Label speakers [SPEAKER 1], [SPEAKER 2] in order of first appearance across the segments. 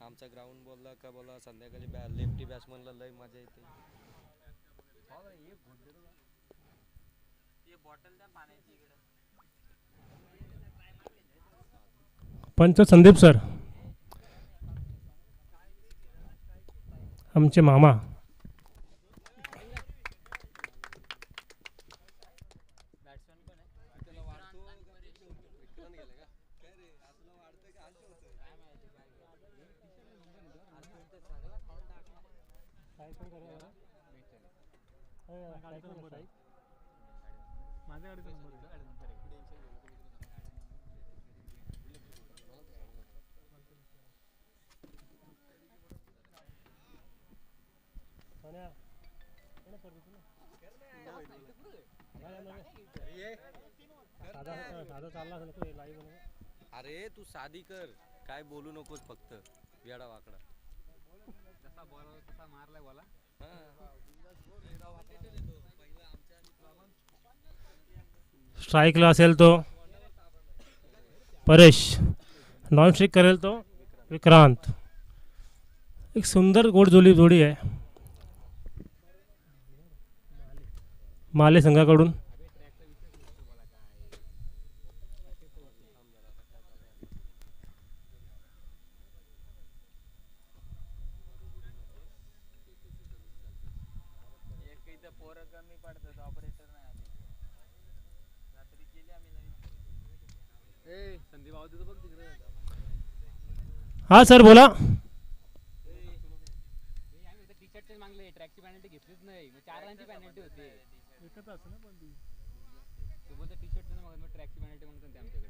[SPEAKER 1] आमचा ग्राउंड बोलला का बोला संध्याकाळी लेफ्टी बॅट्समनला लय मजा येते.
[SPEAKER 2] पंच संदीप सर, आमचे मामा.
[SPEAKER 1] अरे तू साधी कर, काय बोलू नकोस, फक्त वेडा वाकडा. जसा बॉल तसा मारलाय बोला.
[SPEAKER 2] स्ट्राईकला असेल तो परेश, नॉन स्ट्राईक करेल तो विक्रांत. एक सुंदर गोडजोली जोडी आहे माले संघाकडून. हा सर बोला.
[SPEAKER 3] टी शर्ट मागले, ट्रॅकची पॅनल्टी घेतलीच नाही, 4 रनची पॅनल्टी होती. तू बोलतो टी शर्ट मग ट्रॅकची पॅनल्टी मागतो ते आमच्याकडे.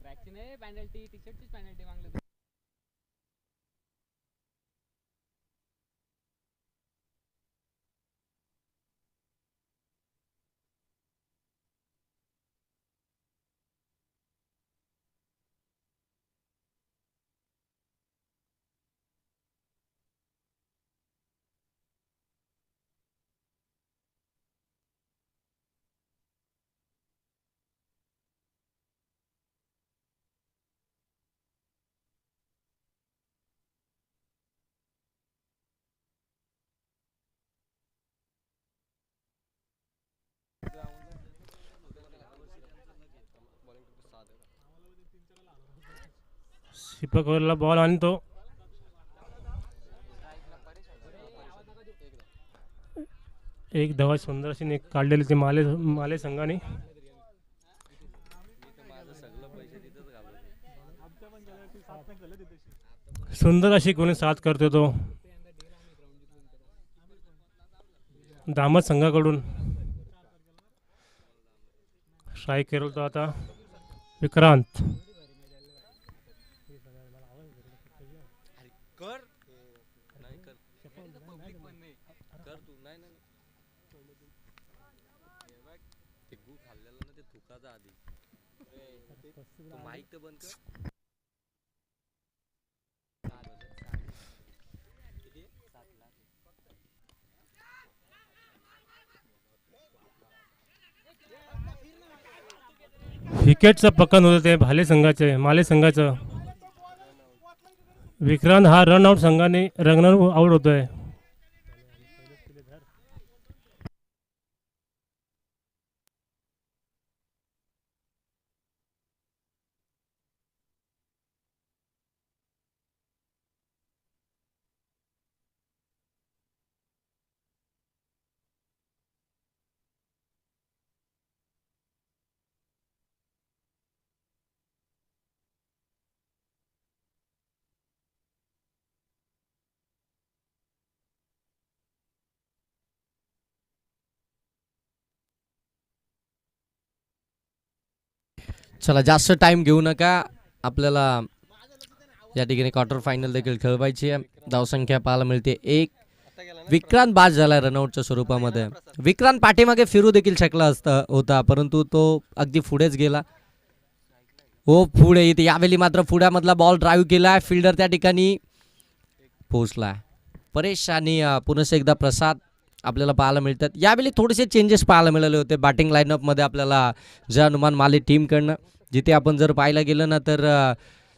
[SPEAKER 3] ट्रॅकची नाही पॅनल्टी, टी शर्टचीच पॅनल्टी मागली.
[SPEAKER 2] शिपकवरला बॉल आणि तो एक धावा सुंदर अशी काढलेली ती माले माले संघाने. सुंदर अशी कोणी साथ करतो तो दामद संघाकडून. स्ट्राईक केलं तो आता विक्रांत.
[SPEAKER 1] कर नाही कर, पब्लिक पण नाही कर तू. नाही नाही ते गु खाल्लेलं ना, ते थुकाचा आधी. तू माईक तर बंद कर.
[SPEAKER 2] विकेटचं पकड होतं ते माले संघाचं. विक्रांत हा रन आउट संघाने रन आउट होतोय.
[SPEAKER 4] चला जास्त टाइम घेऊ नका, आपल्याला या ठिकाणी क्वार्टर फायनल देखील खेळवायची आहे. धावसंख्या पाहायला मिळते 1. विक्रांत बाद झाला रनआउटच्या स्वरूपामध्ये. विक्रांत पाठीमागे फिरू देखील शकला होता, परंतु तो अगदी पुढेच गेला. हो पुढे येते यावेळी मात्र पुढ्यामधला बॉल ड्राईव्ह केला, फिल्डर त्या ठिकाणी पोहोचला. परेश आणि पुन्हा एकदा प्रसाद आपल्याला पाहायला मिळतात. यावेळी थोडेसे चेंजेस पाहायला मिळाले होते बॅटिंग लाईनअपमध्ये आपल्याला जय हनुमान माली टीमकडनं. जिथे आपण जर पाहायला गेलं ना तर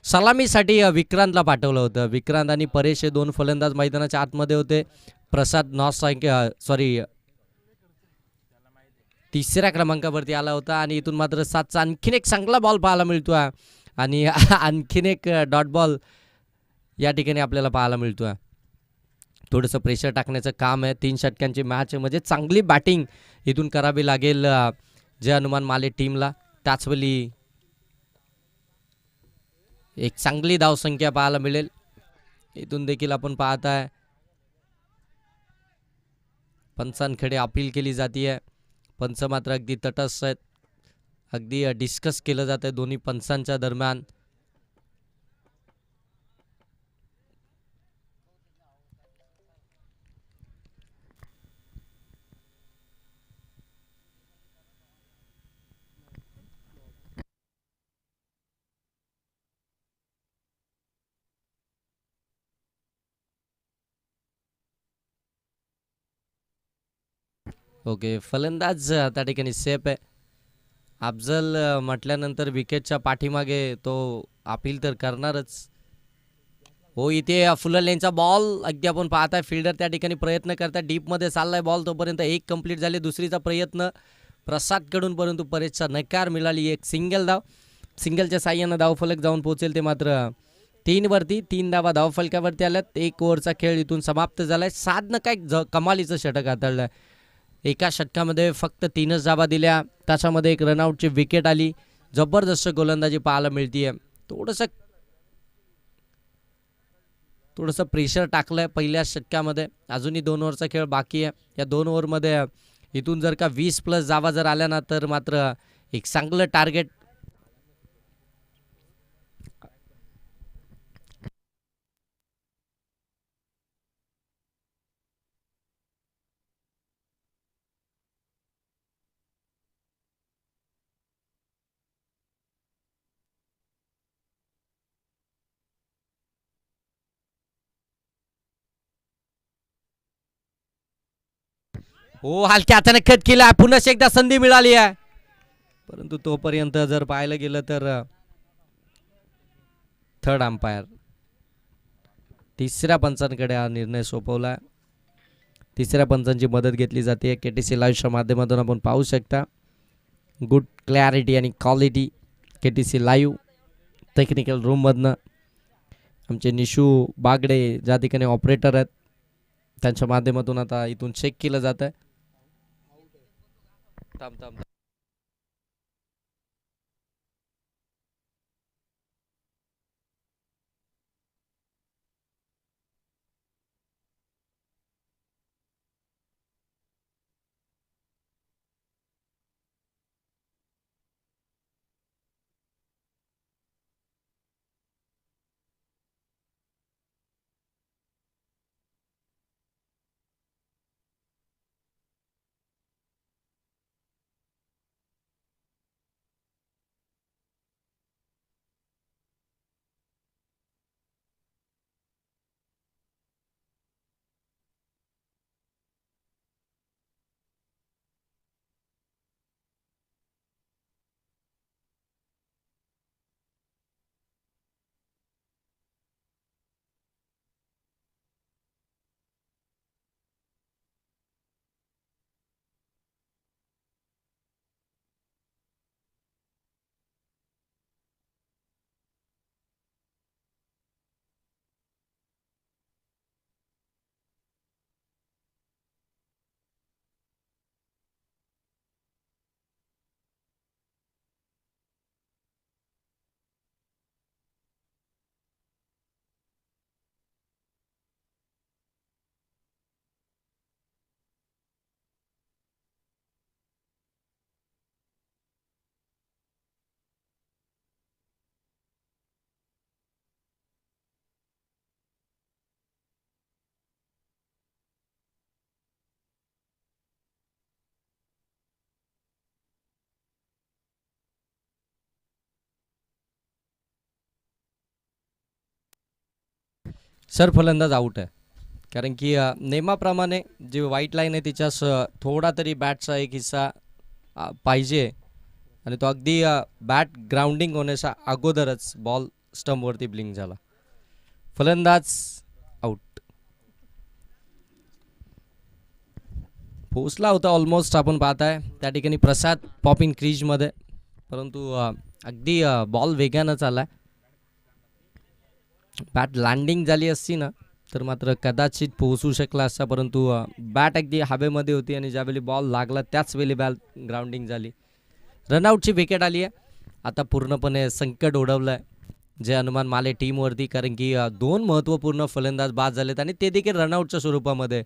[SPEAKER 4] सलामीसाठी विक्रांतला पाठवलं होतं. विक्रांत आणि परेश हे 2 फलंदाज मैदानाच्या आतमध्ये होते. प्रसाद तिसऱ्या क्रमांकावरती आला होता आणि इथून मात्र 7चा आणखीन एक चांगला बॉल पाहायला मिळतो आहे आणि आणखीन एक डॉट बॉल या ठिकाणी आपल्याला पाहायला मिळतो आहे. थोडंसं प्रेशर टाकण्याचं काम आहे. 3 षटकांची मॅच आहे म्हणजे चांगली बॅटिंग इथून करावी लागेल जय हनुमान माले टीमला. त्याचवेळी एक चांगली धावसंख्या पाहायला मिळेल. इथून देखील आपण पाहत आहे पंचांकडे अपील केली जाते. पंच मात्र अगदी तटस्थ आहेत. अगदी डिस्कस केलं जात आहे दोन्ही पंचांच्या दरम्यान. ओके, फलंदाज त्या ठिकाणी सेफ आहे. अफजल म्हटल्यानंतर विकेटच्या पाठीमागे तो अपील तर करणारच. हो, इथे फुलर लेनचा बॉल अगदी आपण पाहताय फिल्डर त्या ठिकाणी प्रयत्न करतात. डीपमध्ये चाललाय बॉल, तोपर्यंत एक कंप्लीट झाली. दुसरीचा प्रयत्न प्रसादकडून, परंतु परेशचा नकार मिळाली. एक सिंगल धाव, सिंगलच्या साह्यानं धावफलक जाऊन पोहोचेल ते मात्र 3 वरती. 3 धावा धावफलकावरती आल्यात. 1 ओव्हरचा खेळ इथून समाप्त झालाय. साधनं काय कमालीचं षटक हाताळलंय. एका षटकामध्ये फक्त 3च धावा दिल्या. त्याच्यामध्ये एक रनआउटची विकेट आली. जबरदस्त गोलंदाजी पाहायला मिळतीये. थोडंसं प्रेशर टाकलंय पहिल्या षटकामध्ये. अजूनही 2 ओव्हरचा खेळ बाकी आहे. या 2 ओव्हरमध्ये इथून जर का 20+ धावा जर आल्या ना तर मात्र एक चांगलं टार्गेट. हो, हलक्या हाताने खत केला. पुन्हा एकदा संधी मिळाली आहे, परंतु तोपर्यंत जर पाहायला गेलं तर थर्ड अंपायर तिसऱ्या पंचांकडे हा निर्णय सोपवला. तिसऱ्या पंचांची मदत घेतली जाते. KTC लाईव्हच्या माध्यमातून आपण पाहू शकता. गुड क्लॅरिटी आणि क्वालिटी. KTC लाईव्ह टेक्निकल रूममधनं आमचे निशू बागडे ज्या ठिकाणी ऑपरेटर आहेत त्यांच्या माध्यमातून आता इथून चेक केलं जात आहे. थांब सर, फलंदाज आउट आहे. कारण की नेमाप्रमाणे जी व्हाईट लाईन आहे तिच्या थोडा तरी बॅटचा एक हिस्सा पाहिजे आणि तो अगदी बॅट ग्राउंडिंग होण्याच्या अगोदरच बॉल स्टंपवरती ब्लिंक झाला. फलंदाज आउट. पोचला होता ऑलमोस्ट आपण पाहताय त्या ठिकाणी प्रसाद पॉपिंग क्रीजमध्ये, परंतु अगदी बॉल वेगानं चालला. बॅट लँडिंग झाली असती ना तर मात्र कदाचित पोहोचू शकला असता, परंतु बॅट अगदी हवेमध्ये होती आणि ज्यावेळी बॉल लागला त्याच वेळी बॅल ग्राउंडिंग झाली. रनआउटची विकेट आली आहे. आता पूर्णपणे संकट ओढवलं आहे जे अनुमान माले टीमवरती, कारण की दोन महत्त्वपूर्ण फलंदाज बाद झालेत आणि ते देखील रनआउटच्या स्वरूपामध्ये.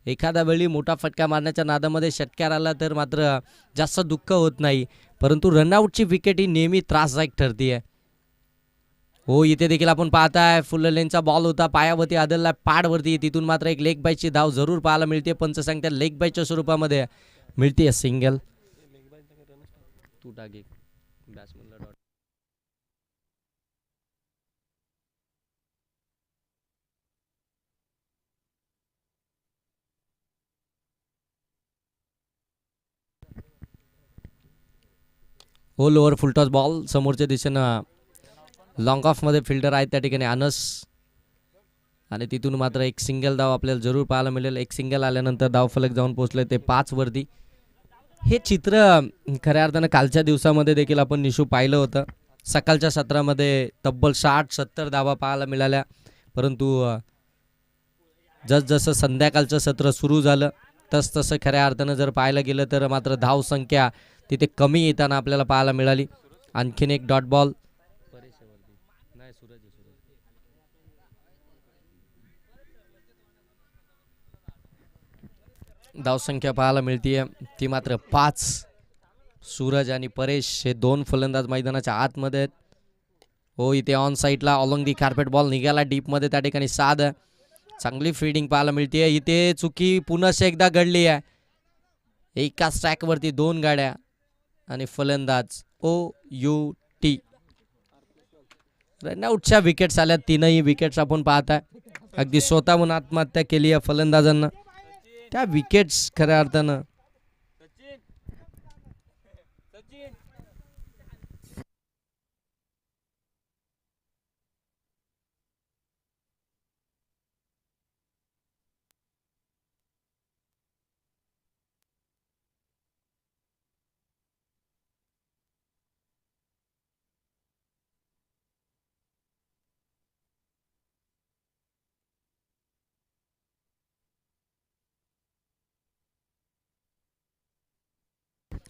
[SPEAKER 4] एखाद्या वेळी मोठा फटका मारण्याच्या नादामध्ये षटकार आला तर मात्र जास्त दुःख होत नाही, परंतु रनआउटची विकेट ही नेहमी त्रासदायक ठरते आहे. हो, इथे देखील आपण पाहताय फुल लेनचा बॉल होता, पायावरती आदलला पॅडवरती, तिथून मात्र एक लेग बाईची धाव जरूर पाहायला मिळते. पंच सांगतात लेग बाईच्या स्वरूपामध्ये मिळते सिंगल. तू टाके बॅट्समनला डॉट. हो, लोअर फुलटॉस बॉल समोरच्या दिशेनं लॉंग ऑफमध्ये फिल्डर आहेत त्या ठिकाणी अनस, आणि तिथून मात्र एक सिंगल धाव आपल्याला जरूर पाहायला मिळेल. एक सिंगल आल्यानंतर धावफलक जाऊन पोहोचले ते 5 वरती. हे चित्र खऱ्या अर्थानं कालच्या दिवसामध्ये देखील आपण निशू पाहिलं होतं. सकाळच्या सत्रामध्ये तब्बल 60-70 धावा पाहायला मिळाल्या, परंतु जसजसं संध्याकाळचं सत्र सुरू झालं तसतसं खऱ्या अर्थानं जर पाहायला गेलं तर मात्र धावसंख्या तिथे कमी येताना आपल्याला पाहायला मिळाली. आणखीन एक डॉट बॉल. धावसंख्या पाहायला मिळतीये ती मात्र 5. सूरज आणि परेश हे 2 फलंदाज मैदानाच्या आतमध्ये आहेत. हो, इथे ऑन साईडला ऑलॉंग दी कार्पेट बॉल निघाला डीपमध्ये, त्या ठिकाणी 7. चांगली फील्डिंग पाहायला मिळते. इथे चुकी पुन्हा एकदा घडली आहे. एका स्ट्राईकवरती 2 गाड्या आणि फलंदाज OUT. रनआउटच्या विकेट्स आल्या, 3ही विकेट्स आपण पाहताय. अगदी स्वतःहून आत्महत्या केली आहे फलंदाजांना. त्या विकेट्स खऱ्या अर्थानं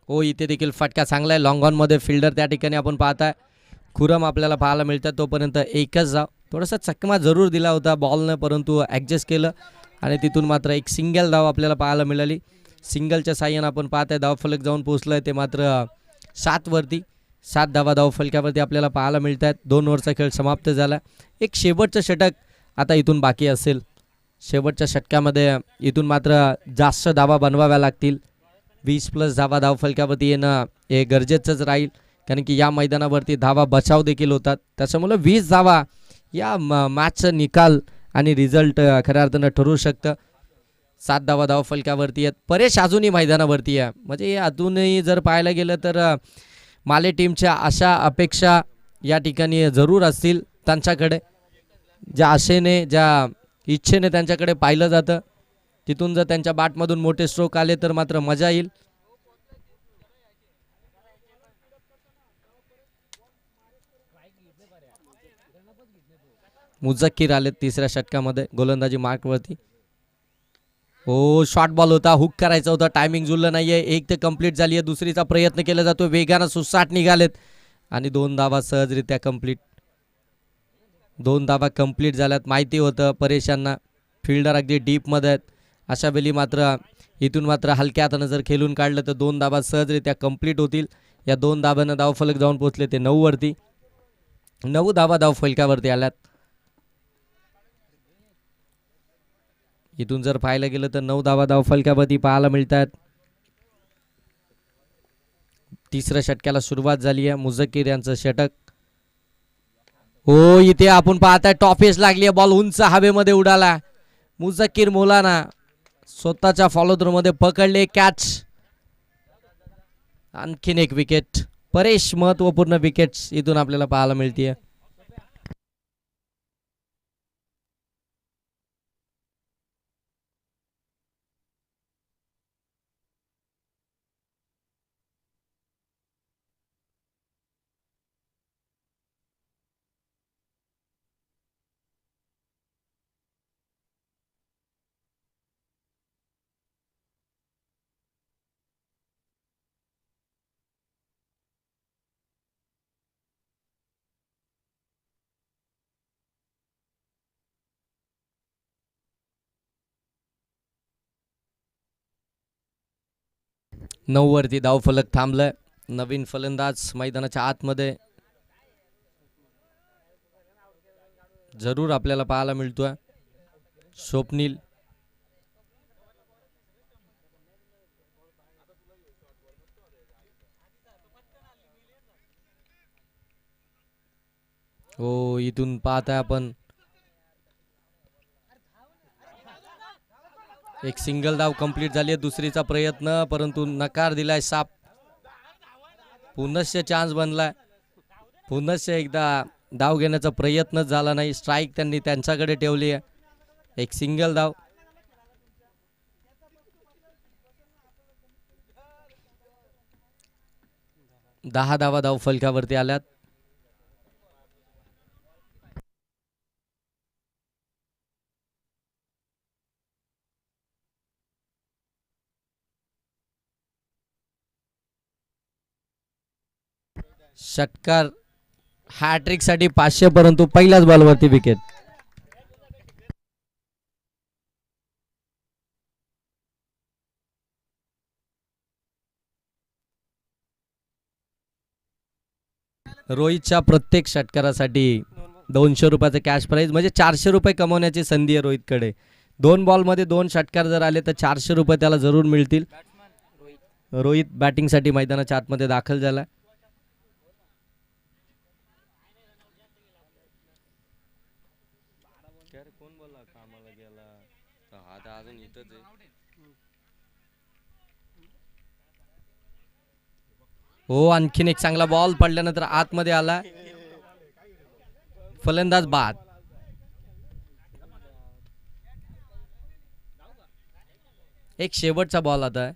[SPEAKER 4] हो, इथे देखील फटका चांगला आहे. लॉंग ऑनमध्ये फिल्डर त्या ठिकाणी आपण पाहताय. खुरम आपल्याला पाहायला मिळतात. तोपर्यंत एकच धाव. थोडासा चकमा जरूर दिला होता बॉलनं, परंतु ॲडजस्ट केलं आणि तिथून मात्र एक सिंगल धाव आपल्याला पाहायला मिळाली. सिंगलच्या साह्यानं आपण पाहताय धावफलक जाऊन पोहोचलं आहे ते मात्र 7 वरती. 7 धावा धावफलकावरती आपल्याला पाहायला मिळत आहेत. 2 ओव्हरचा खेळ समाप्त झाला. एक शेवटचं षटक आता इथून बाकी असेल. शेवटच्या षटकामध्ये इथून मात्र जास्त धावा बनवाव्या लागतील. 20+ धावा धावफलकावरती येणं हे गरजेचंच राहील, कारण की या मैदानावरती धावा बचाव देखील होतात. त्याच्यामुळे 20 धावा या मॅचचं निकाल आणि रिझल्ट खऱ्या अर्थानं ठरू शकतं. 7 धावा धावफलकावरती आहेत. परेश अजूनही मैदानावरती आहे. म्हणजे अजूनही जर पाहायला गेलं तर माले टीमच्या अशा अपेक्षा या ठिकाणी जरूर असतील त्यांच्याकडे. ज्या आशेने ज्या इच्छेने त्यांच्याकडे पाहिलं जातं, तिथून जर त्यांच्या बॅटमधून मोठे स्ट्रोक आले तर मात्र मजा येईल. मुझक्कीर आले 3ऱ्या षटकामध्ये गोलंदाजी मार्कवरती. हो, शॉर्ट बॉल होता, हुक करायचा होता, टायमिंग जुळलं नाहीये. एक तर कंप्लीट झाली आहे, दुसरीचा प्रयत्न केला जातो. वेगानं सुसाट निघालेत आणि 2 धावा सहजरित्या कंप्लीट. 2 धावा कंप्लीट झाल्यात. माहिती होतं परेशांना फिल्डर अगदी डीपमध्ये आहेत. अशा वेळी मात्र इथून मात्र हलक्या हातानं जर खेळून काढलं तर 2 धावा सहजरित्या कंप्लीट होतील. या 2 धाव्यानं धावफलक जाऊन पोहोचले ते 9 वरती. 9 धावा धावफलकावरती आल्यात. इथून जर पाहायला गेलं तर 9 धावा धावफलकावरती पाहायला मिळतात. 3ऱ्या षटकाला सुरुवात झाली आहे. मुझक्कीर यांचं षटक. हो, इथे आपण पाहताय टॉप एज लागली आहे. बॉल उंच हवेमध्ये उडाला. मुझक्किर मौलाना स्वतःच्या फॉलो थ्रू मध्ये पकडले कॅच. आणखीन एक विकेट. परेश महत्वपूर्ण विकेट्स इथून आपल्याला पाहायला मिळते. नऊ वरती धावफलक थांबलाय. नवीन फलंदाज मैदानाच्या आतमध्ये जरूर आपल्याला पाहायला मिळतोय. स्वप्नील. हो इथून पाहताय आपण एक सिंगल धाव कंप्लीट झाली आहे. दुसरीचा प्रयत्न परंतु नकार दिलाय साप. पुनश्च चान्स बनलाय. पुनश्च एकदा धाव घेण्याचा प्रयत्न झाला नाही. स्ट्राईक त्यांनी त्यांच्याकडे ठेवली आहे. एक सिंगल धाव. दहा धावा धाव फलकावरती आल्यात. षटकार हॅट्रिक साठी 500 परंतु पहिल्याच बॉलवरती विकेट. रोहितच्या प्रत्येक षटकारासाठी 200 रुपयाचं कॅश प्राइज म्हणजे 400 रुपये कमवण्याची संधी आहे रोहितकडे. 2 बॉलमध्ये 2 षटकार जर आले तर 400 रुपये त्याला जरूर मिळतील. रोहित बॅटिंगसाठी मैदानाच्या आतमध्ये दाखल झाला. हो आणखीन एक चांगला बॉल पडल्यानंतर आतमध्ये आला. फलंदाज बाद. एक शेवटचा बॉल आता.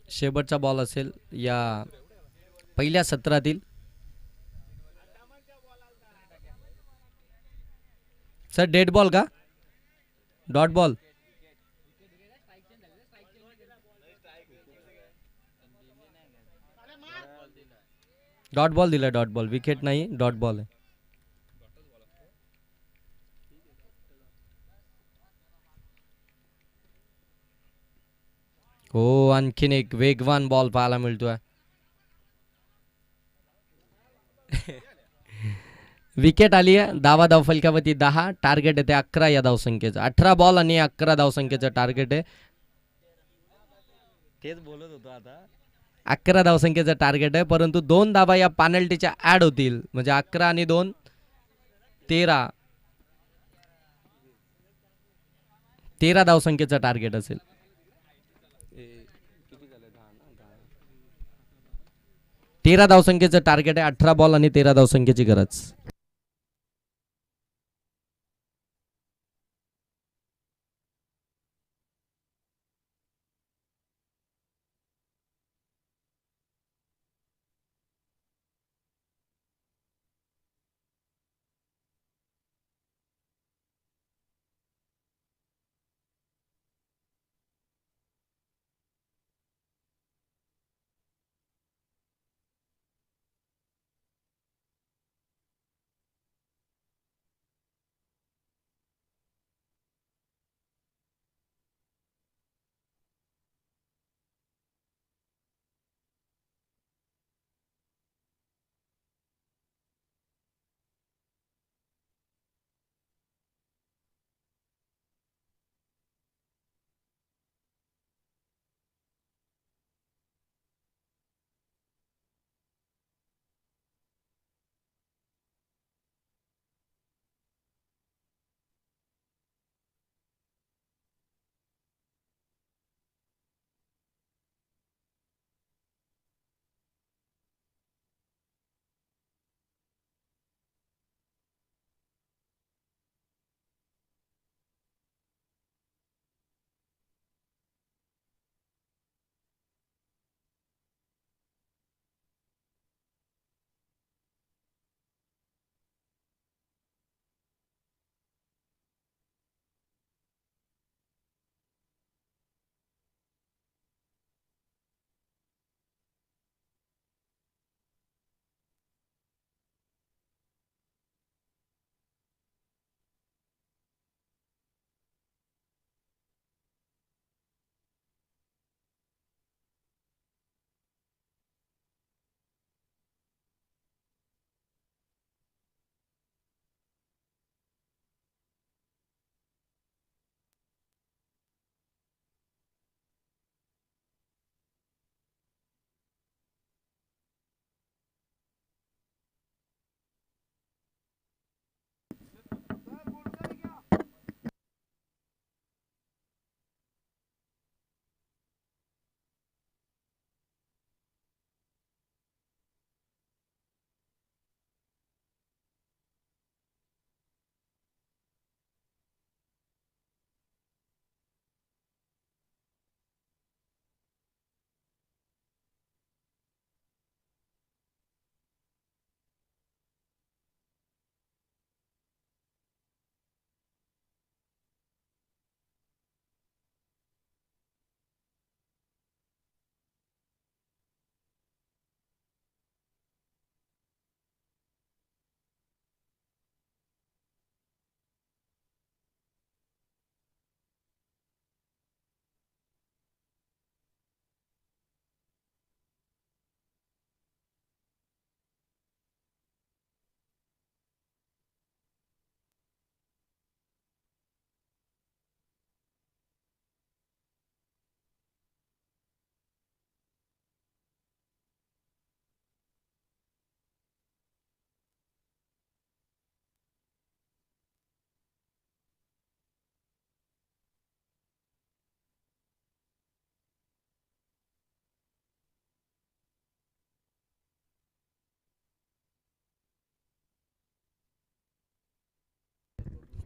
[SPEAKER 4] शेवटचा बॉल असेल या पहिल्या सत्रातील. सर डेड बॉल का डॉट बॉल. डॉट बॉल दिला. डॉट बॉल विकेट नाही डॉट बॉल आहे. हो आणखीन एक वेगवान बॉल पाहायला मिळतोय. विकेट आली आहे. धावा धाव फलकावरती 10. टार्गेट आहे ते 11 या धावसंख्येचं. 18 बॉल आणि 11 धावसंख्येचं टार्गेट आहे. तेच बोलत होतो आता. 11 धावसंख्येचं टार्गेट आहे परंतु 2 धावा या पॅनल्टीच्या ऍड होतील म्हणजे 11 आणि 2 13. 13 धावसंख्येचं टार्गेट असेल. 13 धावसंख्येचं टार्गेट आहे. 18 बॉल आणि 13 धावसंख्येची गरज.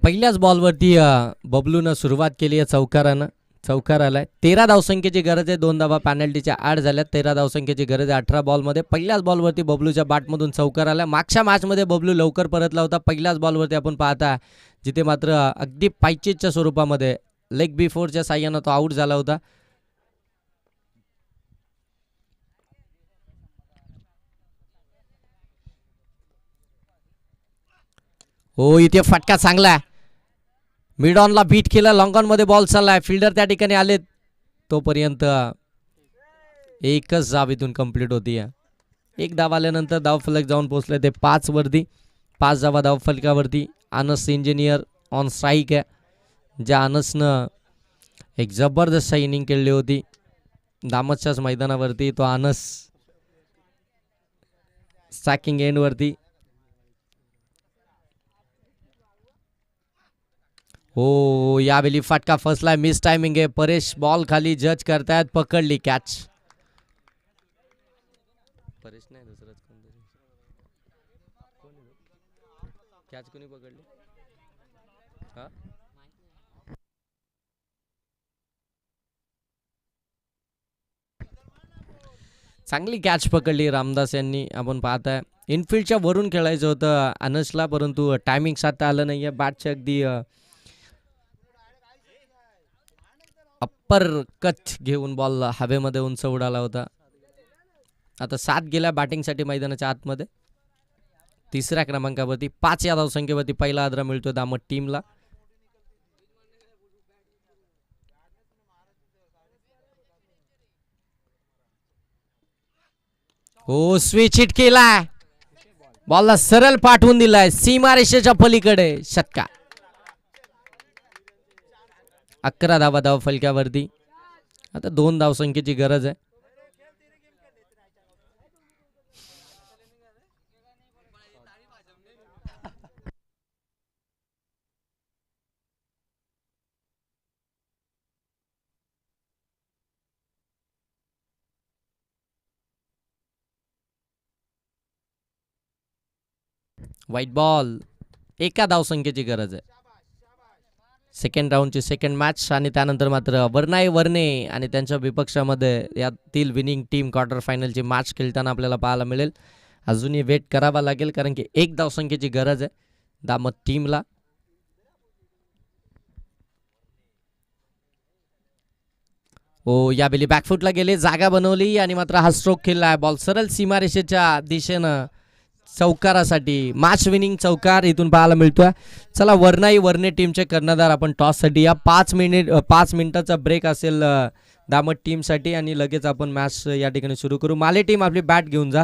[SPEAKER 4] पहिल्याच बॉलवरती बबलूनं सुरुवात केली आहे चौकारानं. चौकार आलाय. 13 धावसंख्येची गरज आहे. 2 धावा पॅनल्टीच्या आड झाल्यात. 13 धावसंख्येची गरज आहे 18 बॉलमध्ये. पहिल्याच बॉलवरती बबलूच्या बॅटमधून चौकार आला. मागच्या मॅचमध्ये बबलू लवकर परतला होता. पहिल्याच बॉलवरती आपण पाहता जिथे मात्र अगदी पायचीच्या स्वरूपामध्ये लेग बिफोरच्या साह्यानं तो आऊट झाला होता. हो इथे फटका चांगला. मिड ऑनला बीट केला. लॉंग ऑन मध्ये बॉल चाललाय. फिल्डर त्या ठिकाणी आलेत. तोपर्यंत एकच धाव इथून कंप्लीट होती. एक धाव आल्यानंतर धावफलक जाऊन पोहोचले ते 5 वरती. 5 धावा धावफलकावरती. अनस इंजिनियर ऑन स्ट्राईक आहे. ज्या अनसनं एक जबरदस्त इनिंग केली होती दामतच्याच मैदानावरती. तो अनस स्टॅकिंग एंड वरती. हो यावेळी फटका फसलाय. मिस टायमिंग आहे. परेश बॉल खाली जज करतायत. पकडली कॅच. परेश नाही दुसरंच कॅच कोणी पकडली. हा चांगली कॅच पकडली रामदास यांनी. आपण पाहताय इनफिल्डच्या वरून खेळायचं होतं अनसला परंतु टायमिंग साधता आलं नाहीये. बॅटच्या अगदी अप्पर कट घेऊन बॉल हवेमध्ये उंच उडाला होता. आता 7 गेल्या बॅटिंगसाठी मैदानाच्या आतमध्ये. 3ऱ्या क्रमांकावरती 5 या धावसंख्येवरती पहिला आदरा मिळतोय दामट टीमला. हो स्विच हिट केलाय. बॉलला सरळ पाठवून दिलाय सीमारेषेच्या पलीकडे. षटका. 11 धावा धाव फलक्यावरती. आता 2 धावसंख्येची गरज आहे. White ball. 1 धावसंख्येची गरज आहे. सेकंड राऊंडची सेकंड मॅच आणि त्यानंतर मात्र वर्नाई वर्ने आणि त्यांच्या विपक्षामध्ये यातील विनिंग टीम क्वार्टर फायनलची मॅच खेळताना आपल्याला पाहायला मिळेल. अजूनही वेट करावा लागेल कारण की 1 धावसंख्येची गरज आहे दामत टीमला. हो यावेळी बॅकफुटला गेले. जागा बनवली आणि मात्र हा स्ट्रोक खेळलाय. बॉल सरळ सीमारेषेच्या दिशेनं चौकारासाठी. मॅच विनिंग चौकार इथून पाहायला मिळतोय. चला वर्नाई वर्ने टीमचे कर्णधार आपण टॉससाठी या. 5 मिनिटाचा ब्रेक असेल दामट टीमसाठी आणि लगेच आपण मॅच या ठिकाणी सुरू करू. माले टीम आपली बॅट घेऊन जा.